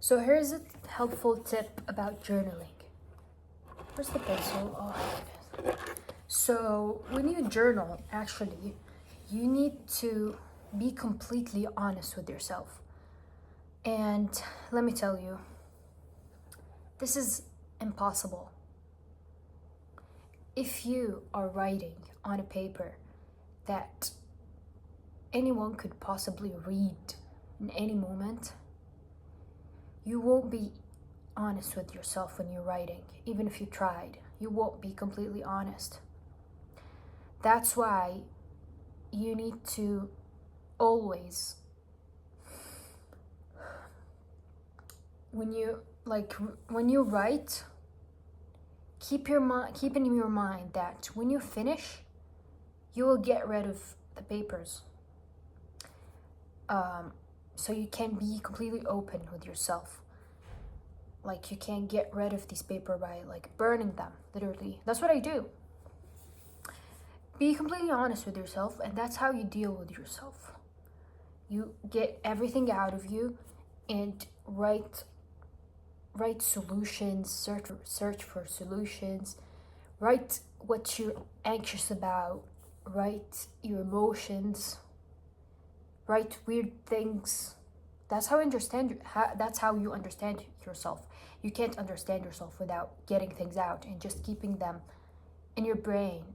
So here's a helpful tip about journaling. Where's the pencil? Oh my goodness. So when you journal, actually, you need to be completely honest with yourself. And let me tell you, this is impossible. If you are writing on a paper that anyone could possibly read in any moment, you won't be honest with yourself when you're writing. Even if you tried, you won't be completely honest. That's why you need to always, when you write, keep in your mind that when you finish, you will get rid of the papers. So you can be completely open with yourself. Like, you can't get rid of these paper by burning them, literally. That's what I do. Be completely honest with yourself, and that's how you deal with yourself. You get everything out of you and write solutions, search for solutions, write what you're anxious about, write your emotions, write weird things. That's how you understand yourself. You can't understand yourself without getting things out and just keeping them in your brain.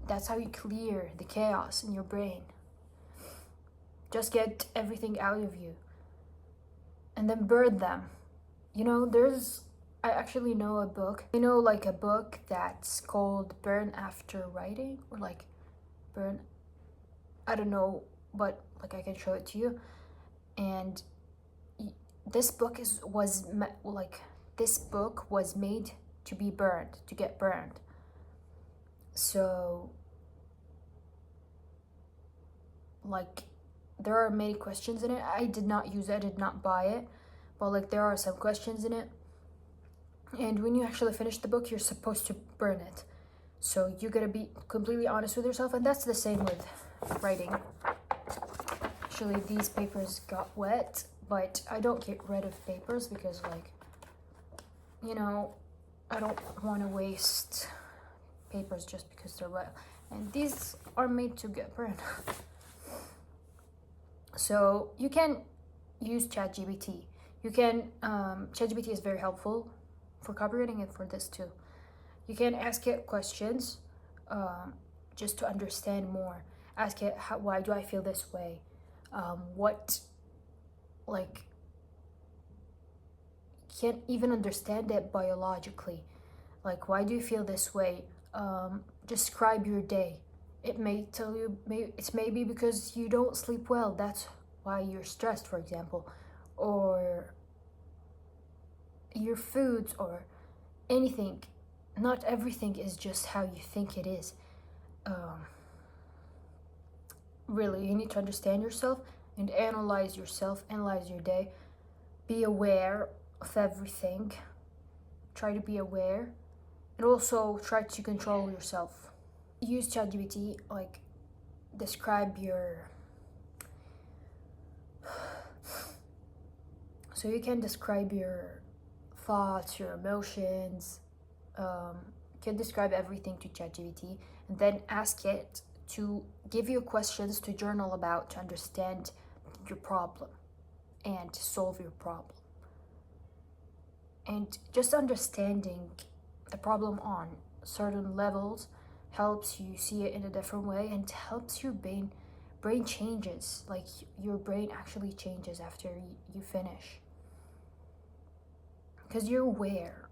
That's how you clear the chaos in your brain. Just get everything out of you and then burn them. I actually know a book. A book that's called Burn After Writing, or Burn, I don't know, but I can show it to you. And this book was made to be burned, to get burned. So there are many questions in it. I did not use it, I did not buy it, but there are some questions in it. And when you actually finish the book, you're supposed to burn it. So you gotta be completely honest with yourself, and that's the same with writing. Actually, these papers got wet, but I don't get rid of papers because I don't want to waste papers just because they're wet. And these are made to get burned. So you can use ChatGPT. ChatGPT is very helpful for copywriting and for this too. You can ask it questions just to understand more. Ask it, why do I feel this way? Can't even understand it biologically. Why do you feel this way? Describe your day. It may tell you, it's maybe because you don't sleep well. That's why you're stressed, for example. Or your foods, or anything. Not everything is just how you think it is. Really, you need to understand yourself and analyze yourself, analyze your day. Be aware of everything. Try to be aware. And also try to control yourself. Use ChatGPT, describe your... So you can describe your thoughts, your emotions. You can describe everything to ChatGPT, and then ask it to give you questions to journal about, to understand your problem and to solve your problem. And just understanding the problem on certain levels helps you see it in a different way, and helps your brain changes. Your brain actually changes after you finish, because you're aware.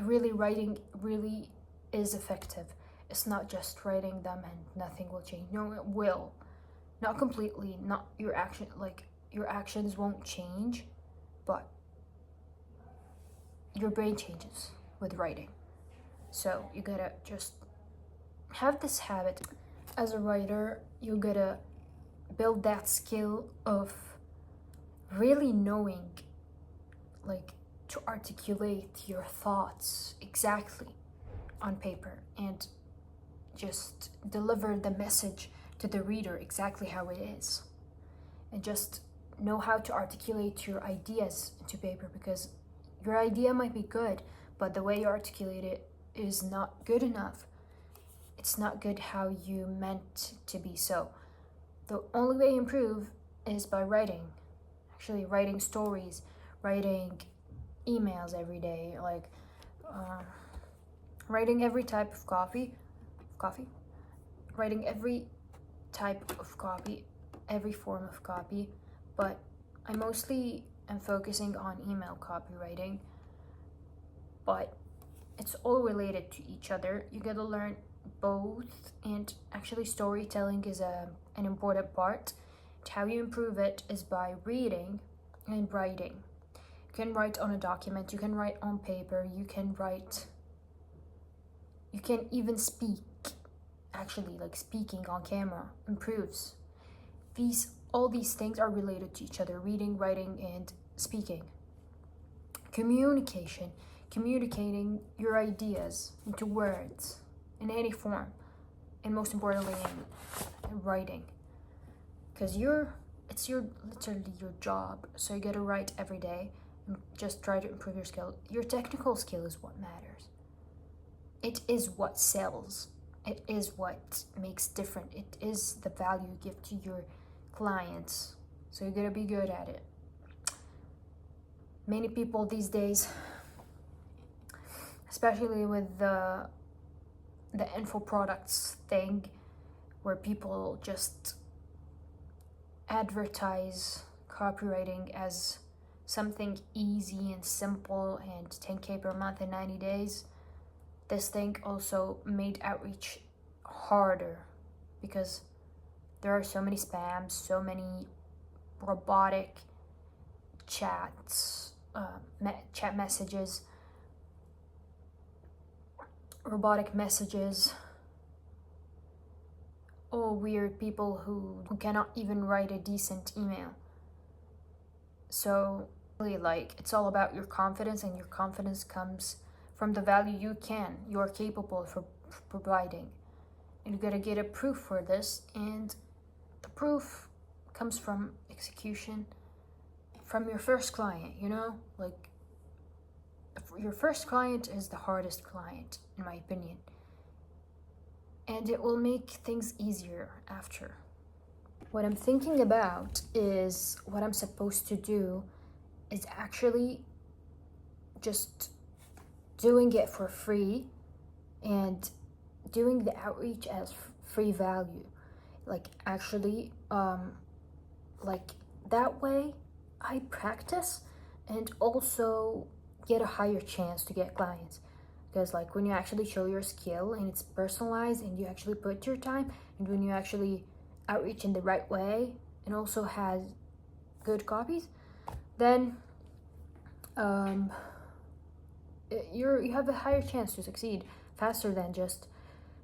Really, writing really is effective. It's not just writing them and nothing will change. No, it will. Not completely, not your action, your actions won't change, but your brain changes with writing. So you gotta just have this habit. As a writer, you gotta build that skill of really knowing, to articulate your thoughts exactly on paper, and just deliver the message to the reader exactly how it is. And just know how to articulate your ideas into paper, because your idea might be good, but the way you articulate it is not good enough. It's not good how you meant to be. So the only way to improve is by writing. Actually, writing stories, writing emails every day, like writing every type of coffee, writing every type of copy, every form of copy, but I mostly am focusing on email copywriting, but it's all related to each other. You gotta learn both, and actually storytelling is an important part. How you improve it is by reading and writing. You can write on a document, you can write on paper, you can even speak. Actually, like speaking on camera improves. All these things are related to each other: reading, writing, and speaking. Communicating your ideas into words in any form, and most importantly in writing, because it's literally your job. So you gotta write every day and just try to improve your skill. Your technical skill is what matters. It is what sells. It is what makes different. It is the value you give to your clients. So you gotta be good at it. Many people these days, especially with the info products thing, where people just advertise copywriting as something easy and simple and 10K per month in 90 days. This thing also made outreach harder, because there are so many spams, so many robotic chats, chat messages, robotic messages, all weird people who cannot even write a decent email. So really, like, it's all about your confidence, and your confidence comes from the value you are capable for providing. And you gotta get a proof for this, and the proof comes from execution, from your first client, like your first client is the hardest client, in my opinion, and it will make things easier after. What I'm thinking about is what I'm supposed to do is actually just doing it for free and doing the outreach as free value. Like, actually, like that way I practice and also get a higher chance to get clients. Because like when you actually show your skill and it's personalized and you actually put your time, and when you actually outreach in the right way and also has good copies, then you have a higher chance to succeed faster than just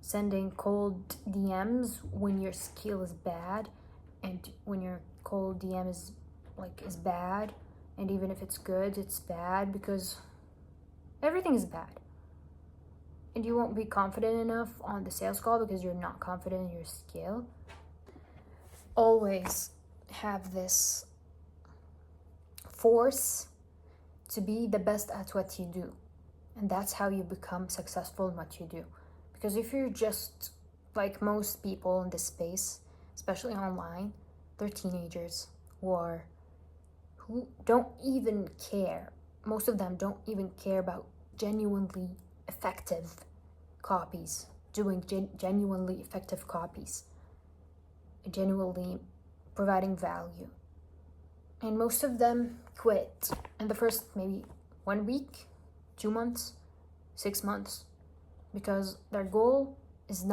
sending cold DMs when your skill is bad, and when your cold DM is bad, and even if it's good, it's bad because everything is bad. And you won't be confident enough on the sales call because you're not confident in your skill. Always have this force to be the best at what you do. And that's how you become successful in what you do. Because if you're just like most people in this space, especially online, they're teenagers who don't even care. Most of them don't even care about genuinely effective copies, doing genuinely effective copies, genuinely providing value. And most of them quit in the first maybe 1 week, 2 months, 6 months, because their goal is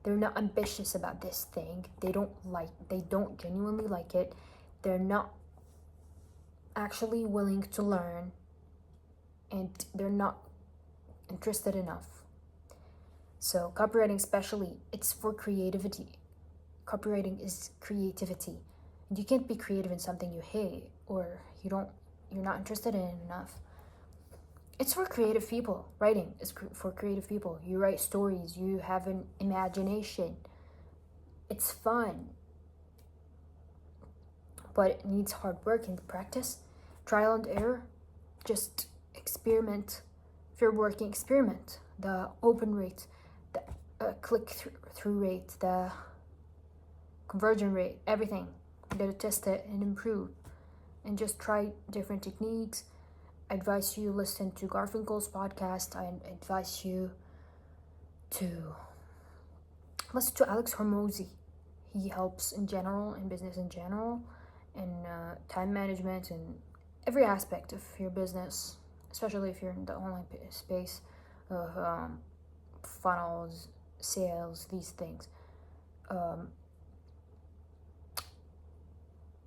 they're not ambitious about this thing. They don't genuinely like it. They're not actually willing to learn, and they're not interested enough. So copywriting especially, it's for creativity. Copywriting is creativity. And you can't be creative in something you hate or you're not interested in enough. It's for creative people. Writing is for creative people. You write stories, you have an imagination. It's fun. but it needs hard work and practice, trial and error. Just experiment. If you're working, experiment. The open rate, the click through rate, the conversion rate, everything. You gotta test it and improve. And just try different techniques. I advise you listen to Garfinkel's podcast. I advise you to listen to Alex Hormozy. He helps in general, in business in general, in time management and every aspect of your business, especially if you're in the online space of funnels, sales, these things.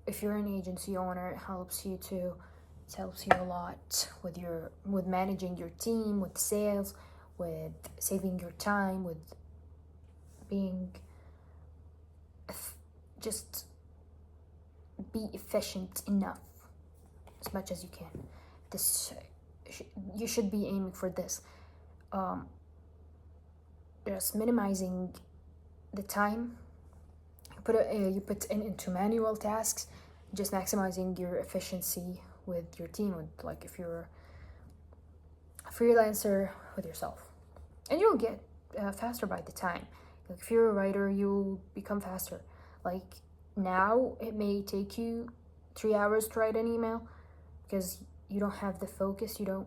If you're an agency owner, it helps you too. It helps you a lot with managing your team, with sales, with saving your time, with being just be efficient enough as much as you can. You should be aiming for this. Just minimizing the time you put into manual tasks, just maximizing your efficiency with your team, with like if you're a freelancer with yourself, and you'll get faster by the time. Like if you're a writer, you'll become faster. Like now it may take you 3 hours to write an email because you don't have the focus, you're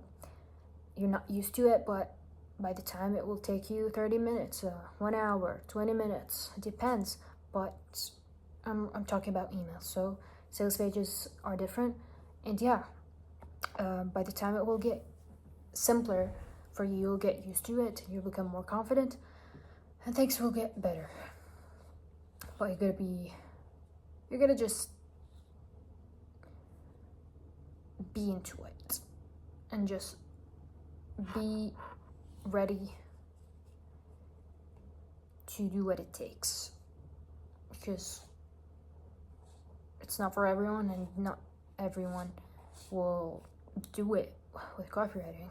not used to it, but by the time it will take you 30 minutes, 1 hour, 20 minutes, it depends. But I'm talking about emails, so sales pages are different, and by the time it will get simpler for you, you'll get used to it, you'll become more confident, and things will get better. But you're gonna just be into it and just be ready to do what it takes, because it's not for everyone, and not everyone will do it with copywriting.